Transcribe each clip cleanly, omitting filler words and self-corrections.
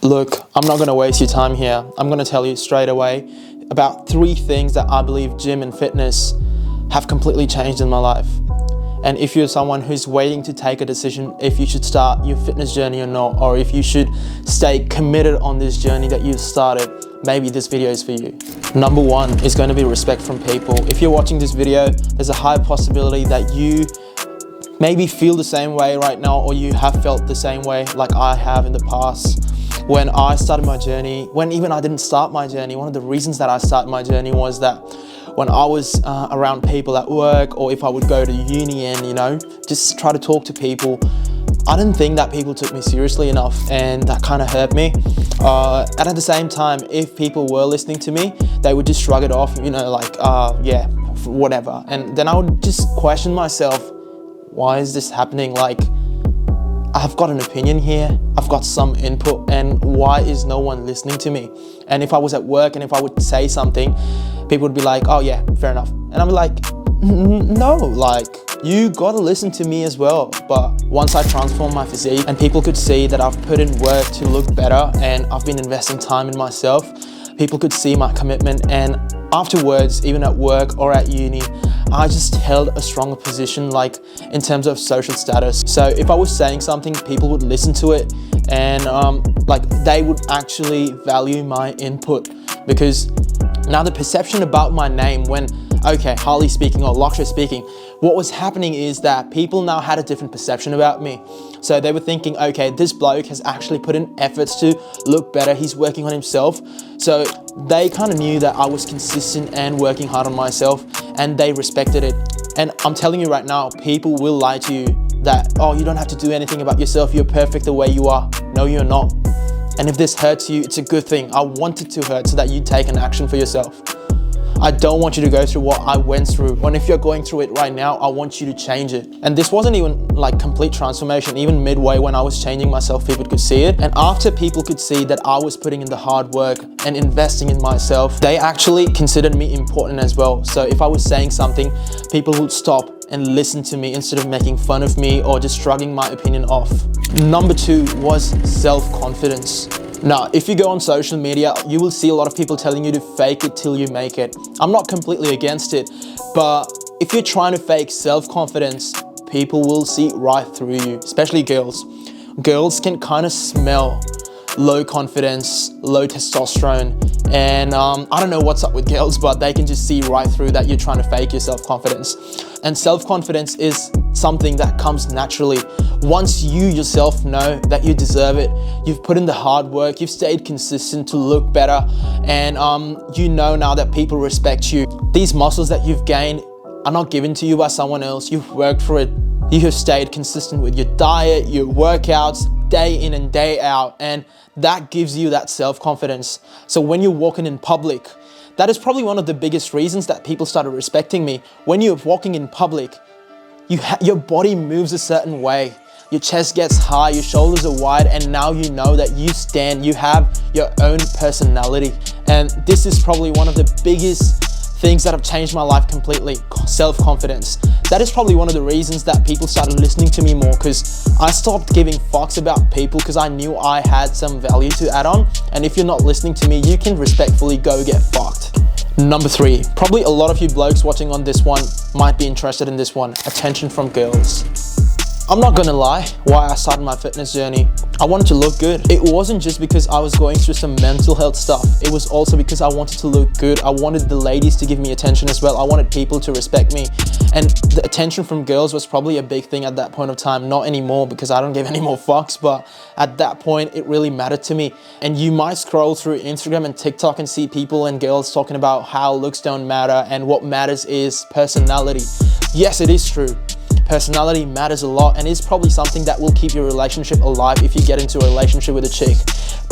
Look, I'm not going to waste your time here. I'm going to tell you straight away about 3 things that I believe gym and fitness have completely changed in my life. And if you're someone who's waiting to take a decision if you should start your fitness journey or not, or if you should stay committed on this journey that you've started, maybe this video is for you. Number 1 is going to be respect from people. If you're watching this video, there's a high possibility that you maybe feel the same way right now, or you have felt the same way like I have in the past. When I started my journey, when even I didn't start my journey, one of the reasons that I started my journey was that when I was around people at work, or if I would go to uni and, just try to talk to people, I didn't think that people took me seriously enough, and that kind of hurt me. And at the same time, if people were listening to me, they would just shrug it off, yeah, whatever. And then I would just question myself, why is this happening? Like, I've got an opinion here, I've got some input, and why is no one listening to me? And if I was at work and if I would say something, people would be like, oh yeah, fair enough. And I'd be like, no, like, you gotta listen to me as well. But once I transformed my physique and people could see that I've put in work to look better and I've been investing time in myself, people could see my commitment, and afterwards, even at work or at uni, I just held a stronger position, like in terms of social status. So if I was saying something, people would listen to it, and they would actually value my input, because now the perception about my name, when, okay, Harley speaking or Lakshay speaking, what was happening is that people now had a different perception about me. So they were thinking, okay, this bloke has actually put in efforts to look better, he's working on himself. So they kind of knew that I was consistent and working hard on myself, and they respected it. And I'm telling you right now, people will lie to you that, oh, you don't have to do anything about yourself, you're perfect the way you are. No, you're not. And if this hurts you, it's a good thing. I want it to hurt so that you take an action for yourself. I don't want you to go through what I went through. And if you're going through it right now, I want you to change it. And this wasn't even like complete transformation. Even midway when I was changing myself, people could see it. And after people could see that I was putting in the hard work and investing in myself, they actually considered me important as well. So if I was saying something, people would stop and listen to me instead of making fun of me or just shrugging my opinion off. Number 2 was self-confidence. Now, if you go on social media, you will see a lot of people telling you to fake it till you make it. I'm not completely against it, but if you're trying to fake self-confidence, people will see right through you, especially girls. Girls can kind of smell low confidence, low testosterone, and I don't know what's up with girls, but they can just see right through that you're trying to fake your self-confidence. And self-confidence is something that comes naturally. Once you yourself know that you deserve it, you've put in the hard work, you've stayed consistent to look better, and you know now that people respect you. These muscles that you've gained are not given to you by someone else. You've worked for it. You have stayed consistent with your diet, your workouts, day in and day out, and that gives you that self-confidence. So when you're walking in public, that is probably one of the biggest reasons that people started respecting me. When you're walking in public, your body moves a certain way. Your chest gets high, your shoulders are wide, and now you know that you have your own personality. And this is probably one of the biggest things that have changed my life completely, self-confidence. That is probably one of the reasons that people started listening to me more, because I stopped giving fucks about people because I knew I had some value to add on. And if you're not listening to me, you can respectfully go get fucked. Number 3, probably a lot of you blokes watching on this one might be interested in this one, attention from girls. I'm not gonna lie, why I started my fitness journey. I wanted to look good. It wasn't just because I was going through some mental health stuff. It was also because I wanted to look good. I wanted the ladies to give me attention as well. I wanted people to respect me. And the attention from girls was probably a big thing at that point of time. Not anymore, because I don't give any more fucks, but at that point, it really mattered to me. And you might scroll through Instagram and TikTok and see people and girls talking about how looks don't matter and what matters is personality. Yes, it is true. Personality matters a lot, and is probably something that will keep your relationship alive if you get into a relationship with a chick.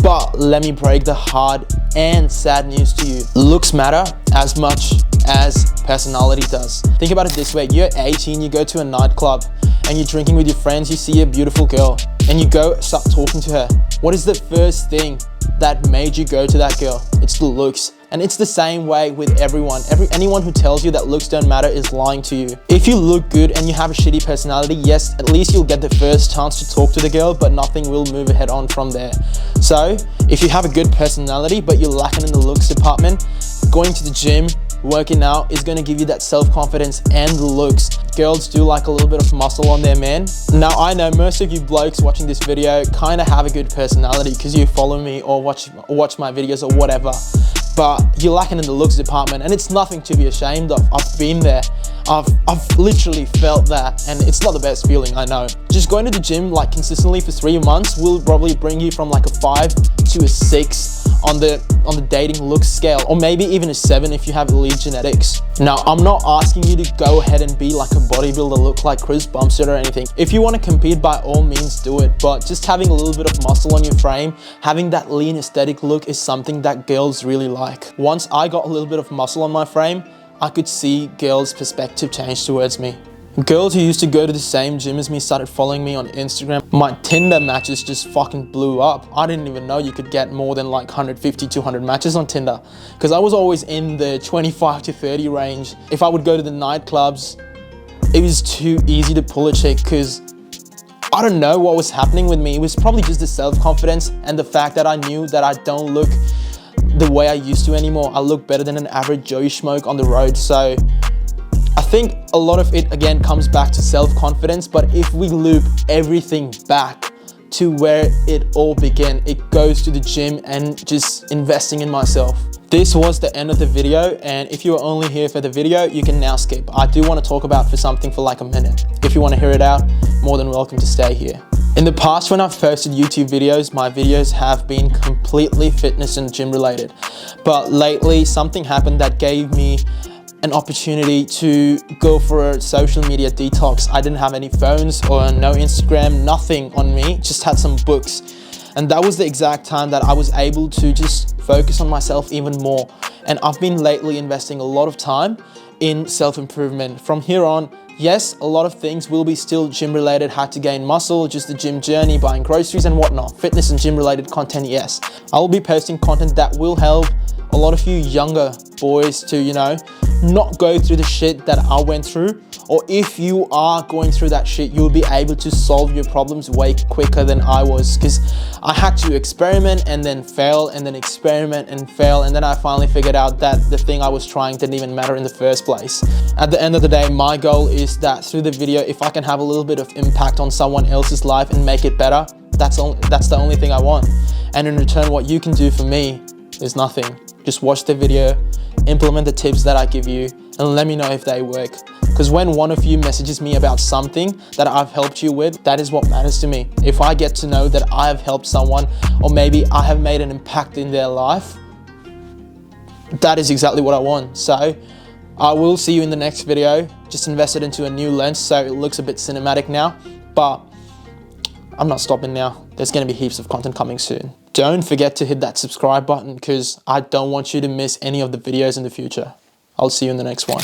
But let me break the hard and sad news to you. Looks matter as much as personality does. Think about it this way. You're 18, you go to a nightclub and you're drinking with your friends, you see a beautiful girl and you go start talking to her. What is the first thing that made you go to that girl? it's the looks. And it's the same way with everyone. Anyone who tells you that looks don't matter is lying to you. If you look good and you have a shitty personality, yes, at least you'll get the first chance to talk to the girl, but nothing will move ahead on from there. So if you have a good personality but you're lacking in the looks department, going to the gym, working out is going to give you that self-confidence and the looks. Girls do like a little bit of muscle on their man. Now I know most of you blokes watching this video kind of have a good personality because you follow me or watch my videos or whatever, but you're lacking in the looks department, and it's nothing to be ashamed of. I've been there. I've literally felt that, and it's not the best feeling, I know. Just going to the gym like consistently for 3 months will probably bring you from like a 5 to a 6 on the dating looks scale, or maybe even a 7 if you have elite genetics. Now, I'm not asking you to go ahead and be like a bodybuilder, look like Chris Bumstead or anything. If you want to compete, by all means do it, but just having a little bit of muscle on your frame, having that lean aesthetic look is something that girls really like. Once I got a little bit of muscle on my frame, I could see girls' perspective change towards me. Girls who used to go to the same gym as me started following me on Instagram. My Tinder matches just fucking blew up. I didn't even know you could get more than like 150, 200 matches on Tinder, because I was always in the 25 to 30 range. If I would go to the nightclubs, it was too easy to pull a chick because I don't know what was happening with me. It was probably just the self-confidence and the fact that I knew that I don't look the way I used to anymore. I look better than an average Joey Schmoke on the road. So I think a lot of it again comes back to self-confidence, but if we loop everything back to where it all began, it goes to the gym and just investing in myself. This was the end of the video, and if you are only here for the video, you can now skip. I do want to talk about something for like a minute. If you want to hear it out, more than welcome to stay here. In the past, when I've posted YouTube videos, my videos have been completely fitness and gym related. But lately, something happened that gave me an opportunity to go for a social media detox. I didn't have any phones or no Instagram, nothing on me, just had some books. And that was the exact time that I was able to just focus on myself even more. And I've been lately investing a lot of time in self-improvement. From here on, yes, a lot of things will be still gym related, how to gain muscle, just the gym journey, buying groceries and whatnot. Fitness and gym related content, yes. I will be posting content that will help a lot of you younger boys to, you know, not go through the shit that I went through. Or if you are going through that shit, you'll be able to solve your problems way quicker than I was, because I had to experiment and then fail and then experiment and fail, and then I finally figured out that the thing I was trying didn't even matter in the first place. At the end of the day, my goal is that through the video, if I can have a little bit of impact on someone else's life and make it better, that's the only thing I want. And in return, what you can do for me is nothing. Just watch the video, implement the tips that I give you, and let me know if they work. Because when one of you messages me about something that I've helped you with, that is what matters to me. If I get to know that I have helped someone, or maybe I have made an impact in their life, that is exactly what I want. So I will see you in the next video. Just invested into a new lens, so it looks a bit cinematic now, but I'm not stopping now. There's going to be heaps of content coming soon. Don't forget to hit that subscribe button, because I don't want you to miss any of the videos in the future. I'll see you in the next one.